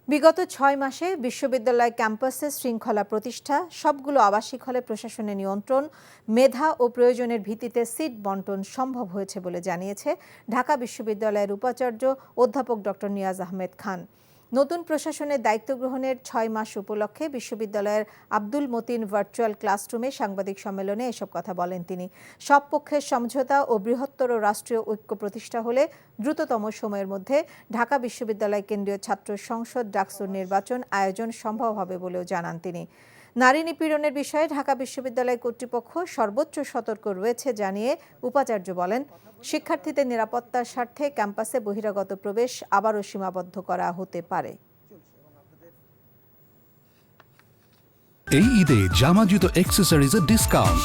বিগত ৬ মাসে বিশ্ববিদ্যালয় ক্যাম্পাসে শৃঙ্খলা প্রতিষ্ঠা, সবগুলো আবাসিক হলে প্রশাসনের নিয়ন্ত্রণ, মেধা ও প্রয়োজনের ভিত্তিতে সিট বণ্টন সম্ভব হয়েছে বলে জানিয়েছে ঢাকা বিশ্ববিদ্যালয়ের উপাচার্য অধ্যাপক ডক্টর নিয়াজ আহমেদ খান। নতুন প্রশাসনের দায়িত্ব গ্রহণের ৬ মাস উপলক্ষে বিশ্ববিদ্যালয়ের আব্দুল মতিন ভার্চুয়াল ক্লাসরুমে সাংবাদিক সম্মেলনে এসব কথা বলেন তিনি। সব পক্ষের সমঝোতা ও বৃহত্তর রাষ্ট্রীয় ঐক্য প্রতিষ্ঠা হলে দ্রুততম সময়ের মধ্যে ঢাকা বিশ্ববিদ্যালয় কেন্দ্রীয় ছাত্র সংসদ ডাকসুর নির্বাচন আয়োজন সম্ভব হবে বলেও জানান তিনি। নারী নিপীড়নের বিষয়ে ঢাকা বিশ্ববিদ্যালয় কর্তৃপক্ষ সর্বোচ্চ সতর্ক রয়েছে জানিয়ে উপাচার্য বলেন, শিক্ষার্থীদের নিরাপত্তার স্বার্থে ক্যাম্পাসে বহিরাগত প্রবেশ আবারও সীমাবদ্ধ করা হতে পারে। এই ঈদে জামা জুতো অ্যাক্সেসরিজের ডিসকাউন্ট।